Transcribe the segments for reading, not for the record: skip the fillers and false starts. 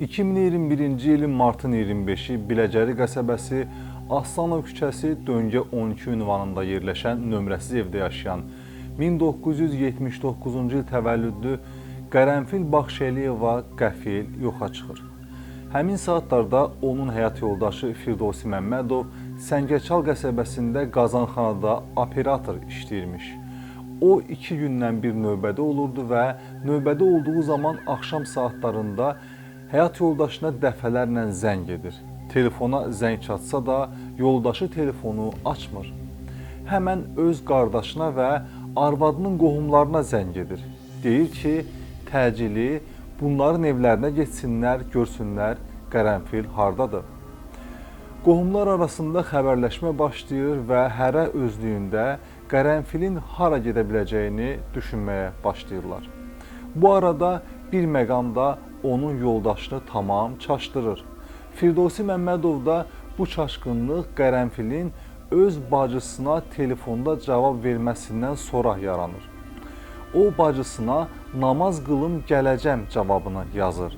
2021-ci ilin martın 25-i Biləcəri qəsəbəsi Aslanov küçəsi Döngə 12 ünvanında yerləşən nömrəsiz evdə yaşayan 1979-cu il təvəllüdlü Qərənfil Baxşəliyeva qəfil yoxa çıxır. Həmin saatlarda onun həyat yoldaşı Firdovsi Məmmədov Səngəçal qəsəbəsində qazanxanada operator işləyirmiş. O 2 gündən bir növbədə olurdu və növbədə olduğu zaman axşam saatlarında həyat yoldaşına dəfələrlə zəng edir. Telefona zəng çatsa da yoldaşı telefonu açmır. Həmən öz qardaşına və arvadının qohumlarına zəng edir. Deyir ki, təcili bunların evlərinə getsinlər, görsünlər Qərənfil hardadır. Qohumlar arasında xəbərləşmə başlayır və hərə özlüyündə Qərənfilin hara gedə biləcəyini düşünməyə başlayırlar. Bu arada bir məqamda onun yoldaşını tamam çaşdırır. Firdovsi Məmmədov da bu çaşqınlıq Qərənfilin öz bacısına telefonda cavab verməsindən sonra yaranır. O bacısına namaz qılım gələcəm cavabını yazır.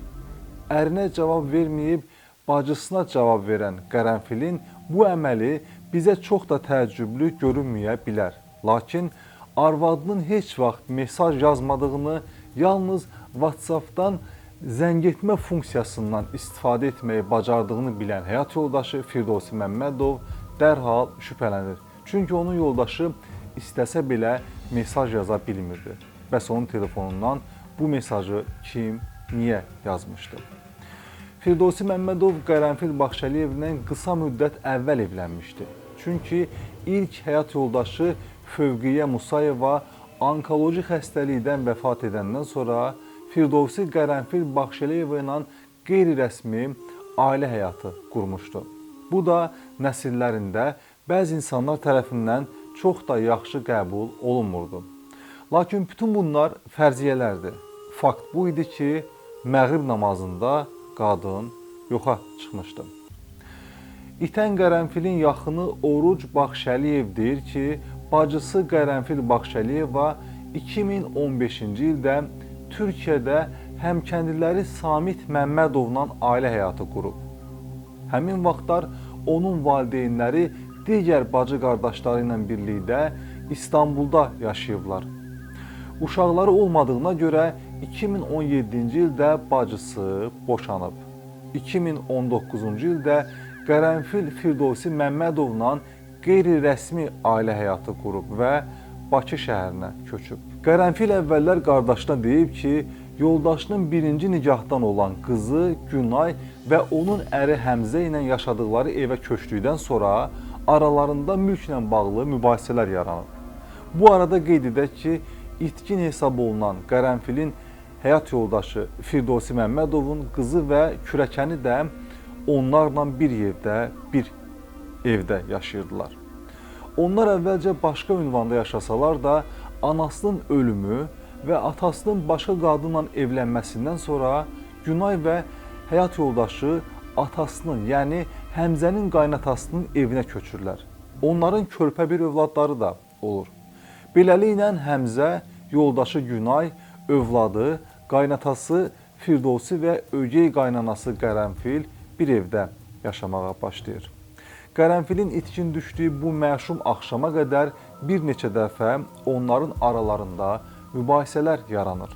Ərinə cavab verməyib bacısına cavab verən Qərənfilin bu əməli bizə çox da təəccüblü görünməyə bilər. Lakin arvadının heç vaxt mesaj yazmadığını, yalnız WhatsApp-dan zəng etmə funksiyasından istifadə etməyi bacardığını bilən həyat yoldaşı Firdovsi Məmmədov dərhal şübhələnir. Çünki onun yoldaşı istəsə belə mesaj yaza bilmirdi. Bəs onun telefonundan bu mesajı kim, niyə yazmışdı? Firdovsi Məmmədov Qərənfil Baxşəliyevlə qısa müddət əvvəl evlənmişdi. Çünki ilk həyat yoldaşı Fövqiyyə Musayeva onkoloji xəstəlikdən vəfat edəndən sonra Firdovsi Qərənfil Baxşəliyeva ilə qeyri-rəsmi ailə həyatı qurmuşdu. Bu da nəsillərində bəzi insanlar tərəfindən çox da yaxşı qəbul olunmurdu. Lakin bütün bunlar fərziyyələrdir. Fakt bu idi ki, məğrib namazında qadın yoxa çıxmışdı. İtən Qərənfilin yaxını Oruc Baxşəliyev deyir ki, bacısı Qərənfil Baxşəliyeva 2015-ci ildə Türkiyədə həmkəndliləri Samit Məmmədovla ailə həyatı qurub. Həmin vaxtlar onun valideynləri digər bacı qardaşları ilə birlikdə İstanbulda yaşayıblar. Uşaqları olmadığına görə 2017-ci ildə bacısı boşanıb. 2019-cu ildə Qərənfil Firdovsi Məmmədovla qeyri-rəsmi ailə həyatı qurub və Bakı şəhərinə köçüb. Qərənfil əvvəllər qardaşına deyib ki, yoldaşının birinci nikahdan olan qızı Günay və onun əri Həmzə ilə yaşadıkları evə köçdükdən sonra aralarında mülklə bağlı mübahisələr yaranıb. Bu arada qeyd edək ki, itkin hesab olunan Qərənfilin həyat yoldaşı Firdovsi Məmmədovun qızı və kürəkəni də onlarla bir evdə yaşayırdılar. Onlar əvvəlcə başqa ünvanda yaşasalar da, anasının ölümü və atasının başqa qadınla evlənməsindən sonra Günay və həyat yoldaşı atasının, yəni Həmzənin qaynatasının evinə köçürlər. Onların körpə bir övladları da olur. Beləliklə Həmzə, yoldaşı Günay, övladı, qaynatası Firdovsi və ögey qaynanası Qərənfil bir evdə yaşamağa başlayır. Qərənfilin itkin düşdüyü bu məşum axşama qədər bir neçə dəfə onların aralarında mübahisələr yaranır.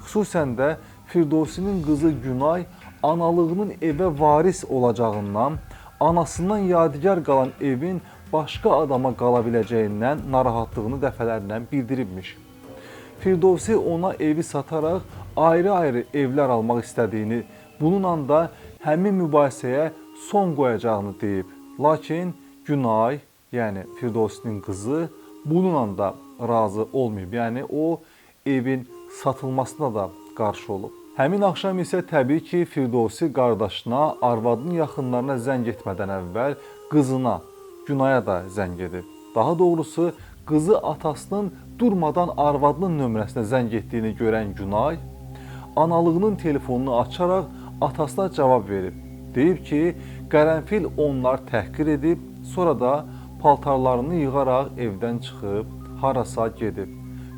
Xüsusən də Firdovsinin qızı Günay analığının evə varis olacağından, anasından yadigar qalan evin başqa adama qala biləcəyindən narahatlığını dəfələrlə bildiribmiş. Firdovsi ona evi sataraq ayrı-ayrı evlər almaq istədiyini, bununla da həmin mübahisəyə son qoyacağını deyib. Lakin Günay, yəni Firdovsinin qızı bununla da razı olmayıb. Yəni o evin satılmasına da qarşı olub. Həmin axşam isə təbii ki, Firdovsi qardaşına, arvadının yaxınlarına zəng etmədən əvvəl qızına, Günaya da zəng edib. Daha doğrusu qızı atasının durmadan arvadının nömrəsinə zəng etdiyini görən Günay analığının telefonunu açaraq atasına cavab verib. Deyib ki, Qərənfil onlar təhqir edib, sonra da paltarlarını yığaraq evdən çıxıb, harasa gedib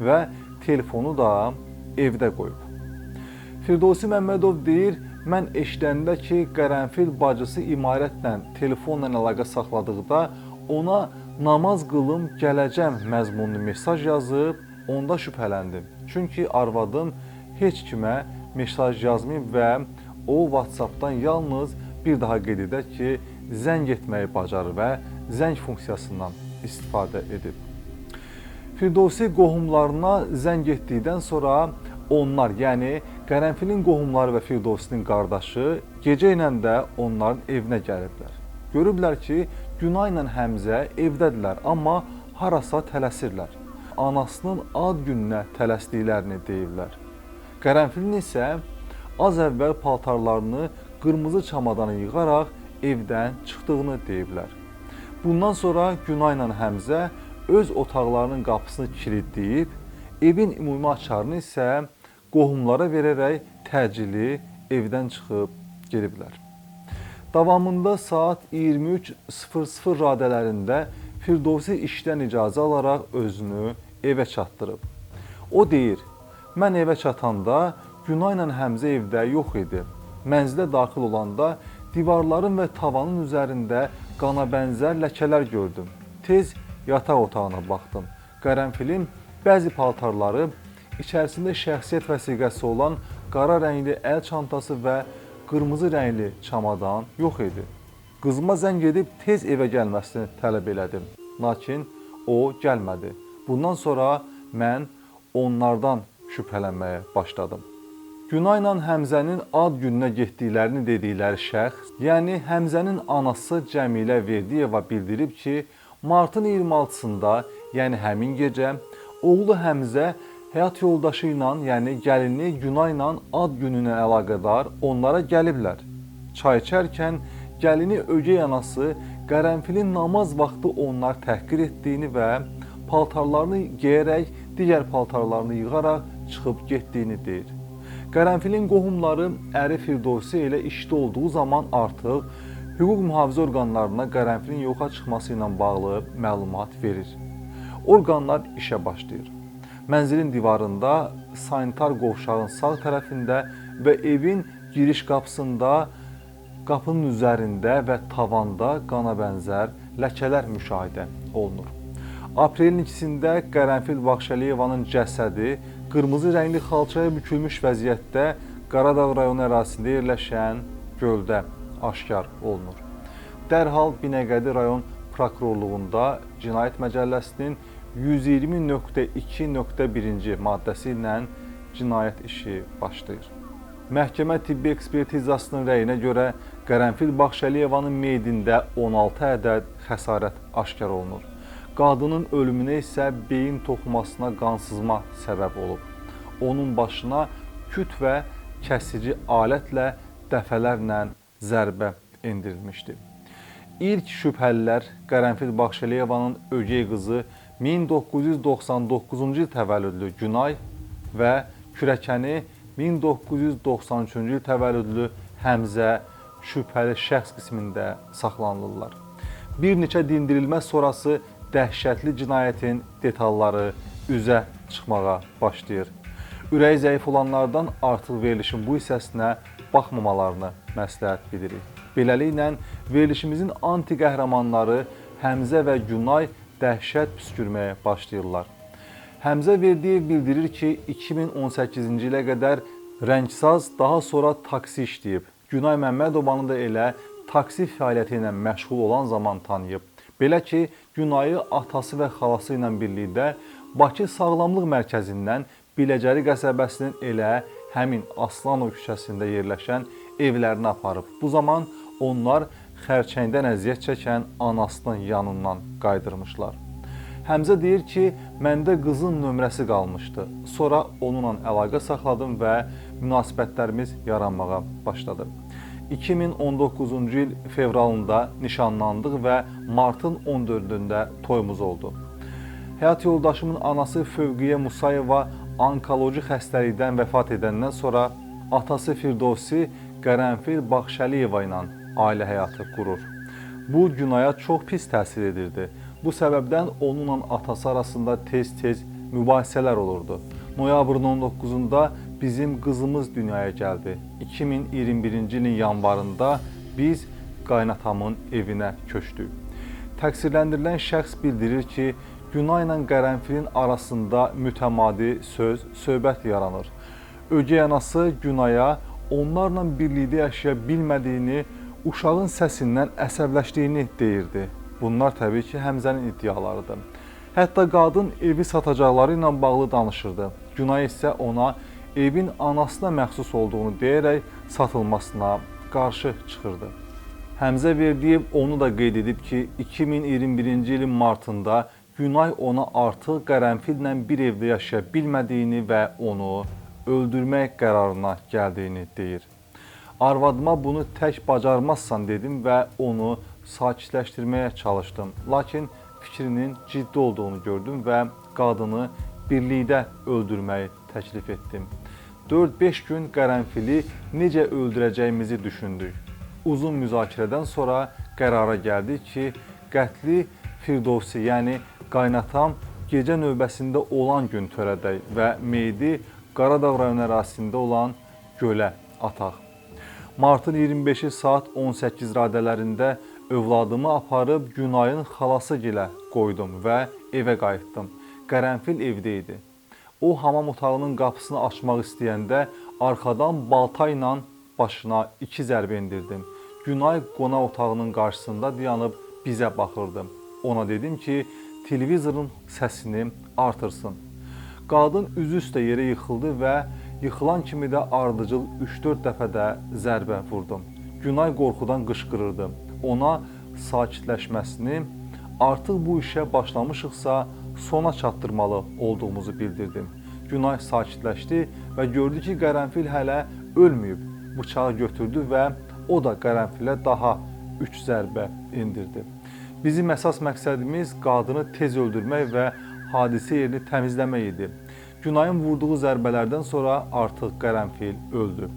və telefonu da evdə qoyub. Firdovsi Məmmədov deyir, mən eşidəndə ki, Qərənfil bacısı İmarətlə telefonla əlaqə saxladıqda ona namaz qılım gələcəm məzmunlu mesaj yazıb, onda şübhələndim. Çünki arvadım heç kimə mesaj yazmayıb və o WhatsApp-dan yalnız bir daha qeyd edək ki, zəng etməyi bacarır və zəng funksiyasından istifadə edib. Firdovsi qohumlarına zəng etdikdən sonra onlar, yəni Qərənfilin qohumları və Firdovsinin qardaşı gecə ilə də onların evinə gəliblər. Görüblər ki, Günay ilə Həmzə evdədirlər, amma harasa tələsirlər. Anasının ad gününə tələsdiklərini deyirlər. Qərənfilin isə az əvvəl paltarlarını qırmızı çamadana yığaraq evdən çıxdığını deyiblər. Bundan sonra Günay ilə Həmzə öz otaqlarının qapısını kilidləyib, evin ümumi açarını isə qohumlara verərək təcili evdən çıxıb gediblər. Davamında saat 23:00 radələrində Firdovsi işdən icazə alaraq özünü evə çatdırıb. O deyir, mən evə çatanda Günay ilə Həmzə evdə yox idi. Mənzilə daxil olanda divarların və tavanın üzərində qana bənzər ləkələr gördüm. Tez yataq otağına baxdım. Qərənfilin bəzi paltarları, içərisində şəxsiyyət vəsiqəsi olan qara rəngli əl çantası və qırmızı rəngli çamadan yox idi. Qızıma zəng edib tez evə gəlməsini tələb elədim. Lakin o gəlmədi. Bundan sonra mən onlardan şübhələnməyə başladım. Günay ilə Həmzənin ad gününə getdiklərini dedikləri şəxs, yəni Həmzənin anası Cəmilə Verdiyeva bildirib ki, martın 26-sında, yəni həmin gecə, oğlu Həmzə həyat yoldaşı ilə, yəni gəlini Günay ilə ad gününə əlaqədar onlara gəliblər. Çay içərkən gəlini ögey anası Qərənfilin namaz vaxtı onları təhqir etdiyini və paltarlarını geyərək digər paltarlarını yığaraq çıxıb getdiyini deyir. Qərənfilin qohumları əri Firdovsi ilə işdə olduğu zaman artıq hüquq mühafizə orqanlarına Qərənfilin yoxa çıxması ilə bağlı məlumat verir. Orqanlar işə başlayır. Mənzilin divarında, sanitar qovşağın sağ tərəfində və evin giriş qapısında, qapının üzərində və tavanda qana bənzər ləkələr müşahidə olunur. Aprelin 2-sində Qərənfil Baxşəliyevanın cəsədi qırmızı rəngli xalçaya bükülmüş vəziyyətdə Qaradağ rayonu ərazisində yerləşən göldə aşkar olunur. Dərhal Binəqədi rayon prokurorluğunda Cinayət Məcəlləsinin 120.2.1-ci maddəsi ilə cinayət işi başlayır. Məhkəmə tibbi ekspertizasının rəyinə görə Qərənfil Baxşəliyevanın meyidində 16 ədəd xəsarət aşkar olunur. Qadının ölümünə isə beyin toxumasına qansızma səbəb olub. Onun başına küt və kəsici alətlə dəfələrlə zərbə endirilmişdi. İlk şübhəlilər Qərənfil Baxşəliyevanın ögey qızı 1999-cu il təvəllüdlü Günay və kürəkəni 1993-cü il təvəllüdlü Həmzə şübhəli şəxs qismində saxlanılırlar. Bir neçə dindirilmə sonrası dəhşətli cinayətin detalları üzə çıxmağa başlayır. Ürəyi zəif olanlardan artıq verilişin bu hissəsinə baxmamalarını məsləhət bilirik. Beləliklə, verilişimizin anti-qəhrəmanları Həmzə və Günay dəhşət püskürməyə başlayırlar. Həmzə Verdiyev bildirir ki, 2018-ci ilə qədər rəngsaz, daha sonra taksi işləyib. Günay Məmmədovanı da elə taksi fəaliyyəti ilə məşğul olan zaman tanıyıb. Belə ki, Günayı atası və xalası ilə birlikdə Bakı Sağlamlıq Mərkəzindən Biləcəri qəsəbəsinin elə həmin Aslanov küçəsində yerləşən evlərini aparıb. Bu zaman onlar xərçəngdən əziyyət çəkən anasının yanından qaydırmışlar. Həmzə deyir ki, məndə qızın nömrəsi qalmışdı. Sonra onunla əlaqə saxladım və münasibətlərimiz yaranmağa başladı. 2019-cu il fevralında nişanlandıq və martın 14-də toyumuz oldu. Həyat yoldaşımın anası Fövqiyə Musayeva onkoloji xəstəlikdən vəfat edəndən sonra atası Firdovsi Qərənfil Baxşəliyeva ilə ailə həyatı qurur. Bu Günaya çox pis təsir edirdi. Bu səbəbdən onunla atası arasında tez-tez mübahisələr olurdu. Noyabrın 19-da bizim qızımız dünyaya gəldi. 2021-ci ilin yanvarında biz qaynatamın evinə köçdük. Təqsirləndirilən şəxs bildirir ki, Günay ilə Qərənfilin arasında mütəmadi söhbət yaranır. Ögey anası Günaya onlarla birlikdə yaşaya bilmədiyini, uşağın səsindən əsəbləşdiyini deyirdi. Bunlar təbii ki, Həmzənin iddialarıdır. Hətta qadın evi satacaqları ilə bağlı danışırdı. Günay isə ona evin anasına məxsus olduğunu deyərək satılmasına qarşı çıxırdı. Həmzə Verdiyev onu da qeyd edib ki, 2021-ci ilin martında Günay ona artıq Qərənfillə bir evdə yaşaya bilmədiyini və onu öldürmək qərarına gəldiyini deyir. Arvadıma bunu tək bacarmazsan dedim və onu sakitləşdirməyə çalışdım. Lakin fikrinin ciddi olduğunu gördüm və qadını birlikdə öldürməyi təklif etdim. 4-5 gün Qərənfili necə öldürəcəyimizi düşündük. Uzun müzakirədən sonra qərara gəldik ki, qətli Firdovsi, yəni qaynatam gecə növbəsində olan gün törədək və meyidi Qaradağ rayon ərazisində olan gölə ataq. Martın 25-i saat 18 radələrində övladımı aparıb Günayın xalası gilə qoydum və evə qayıtdım. Qərənfil evdə idi. O, hamam otağının qapısını açmaq istəyəndə arxadan balta ilə başına 2 zərbə endirdim. Günay qonaq otağının qarşısında dayanıb bizə baxırdı. Ona dedim ki, televizorun səsini artırsın. Qadın üzü üstə yerə yıxıldı və yıxılan kimi də ardıcıl 3-4 dəfə də zərbə vurdum. Günay qorxudan qışqırırdı. Ona sakitləşməsini, artıq bu işə başlamışıqsa sona çatdırmalı olduğumuzu bildirdim. Günay sakitləşdi və gördü ki, Qərənfil hələ ölməyib. Bıçağı götürdü və o da Qərənfilə daha 3 zərbə endirdi. Bizim əsas məqsədimiz qadını tez öldürmək və hadisə yerini təmizləmək idi. Günayın vurduğu zərbələrdən sonra artıq Qərənfil öldü.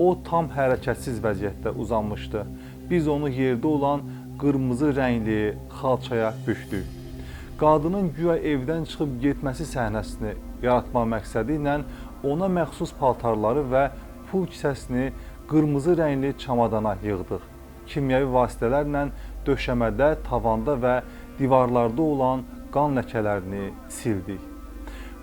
O tam hərəkətsiz vəziyyətdə uzanmışdı. Biz onu yerdə olan qırmızı rəngli xalçaya bükdük. Qadının güya evdən çıxıb getməsi səhnəsini yaratmaq məqsədi ilə ona məxsus paltarları və pul kisəsini qırmızı rəngli çamadana yığdıq. Kimyəvi vasitələrlə döşəmədə, tavanda və divarlarda olan qan ləkələrini sildik.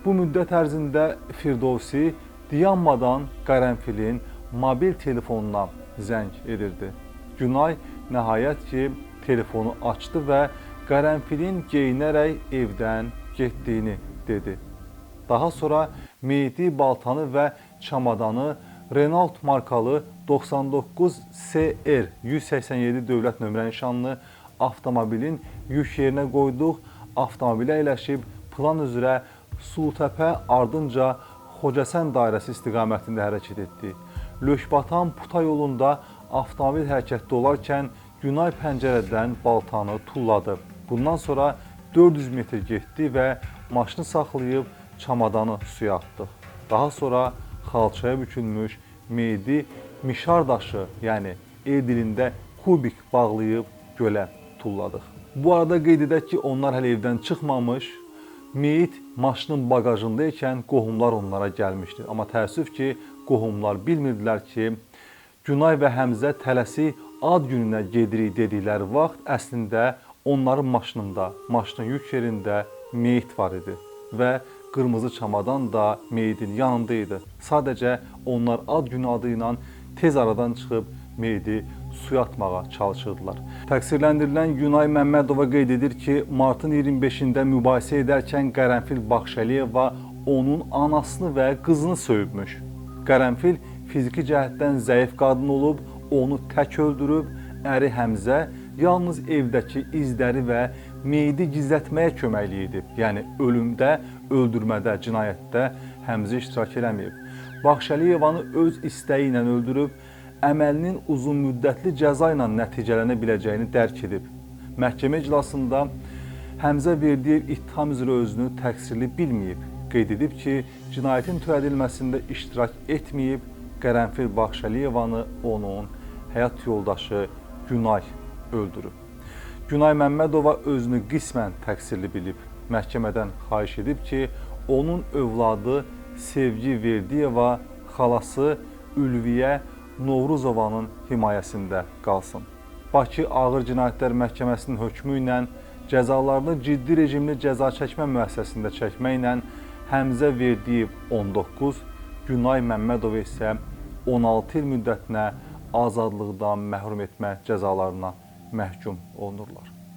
Bu müddət ərzində Firdovsi dayanmadan Qərənfilin mobil telefonuna zəng edirdi. Günay nəhayət ki, telefonu açdı və Qərənfilin geyinərək evdən getdiyini dedi. Daha sonra meyidi, baltanı və çamadanı Renault markalı 99 SR 187 dövlət nömrə nişanlı avtomobilin yük yerinə qoyduq. Avtomobilə əyləşib plan üzrə Sulutəpə ardınca Xocəsən dairəsi istiqamətində hərəkət etdik. Lökbatan Puta yolunda avtomobil hərəkətdə olarkən Günay pəncərədən baltanı tulladı. Bundan sonra 400 metr getdi və maşını saxlayıb çamadanı suya atdıq. Daha sonra xalçaya bükülmüş meyidi mişar daşı, yəni el dilində kubik bağlayıb gölə tulladıq. Bu arada qeyd edək ki, onlar hələ evdən çıxmamış, meyit maşının bagajında ikən qohumlar onlara gəlmişdi. Amma təəssüf ki, qohumlar bilmirdilər ki, Günay və Həmzə tələsi ad gününə gedirik dedikləri vaxt əslində onların maşınında, maşının yük yerində meyit var idi və qırmızı çamadan da meyidin yanında idi. Sadəcə onlar ad günü adı ilə tez aradan çıxıb meyidi suya atmağa çalışırdılar. Təqsirləndirilən Günay Məmmədova qeyd edir ki, martın 25-də mübahisə edərkən Qərənfil Baxşəliyeva onun anasını və qızını söyübmüş. Qərənfil fiziki cəhətdən zəif qadın olub, onu tək öldürüb, əri Həmzə yalnız evdəki izləri və meyidi gizlətməyə köməklik edib. Yəni ölümdə, öldürmədə, cinayətdə Həmzə iştirak eləməyib. Baxşəliyevanı öz istəyi ilə öldürüb, əməlinin uzun müddətli cəza ilə nəticələnə biləcəyini dərk edib. Məhkəmə iclasında Həmzə Verdiyev ittiham üzrə özünü təqsirli bilməyib. Qeyd edib ki, cinayətin törədilməsində iştirak etməyib, Qərənfil Baxşəliyevanı onun həyat yoldaşı Günay öldürüb. Günay Məmmədova özünü qismən təqsirli bilib. Məhkəmədən xahiş edib ki, onun övladı Sevgi Verdiyeva xalası Ülviyə Novruzovanın himayəsində qalsın. Bakı Ağır Cinayətlər Məhkəməsinin hökmü ilə cəzalarını ciddi rejimli cəza çəkmə müəssisəsində çəkməklə Həmzə Verdiyev 19, Günay Məmmədov isə 16 il müddətinə azadlıqdan məhrum etmə cəzalarına məhkum olunurlar.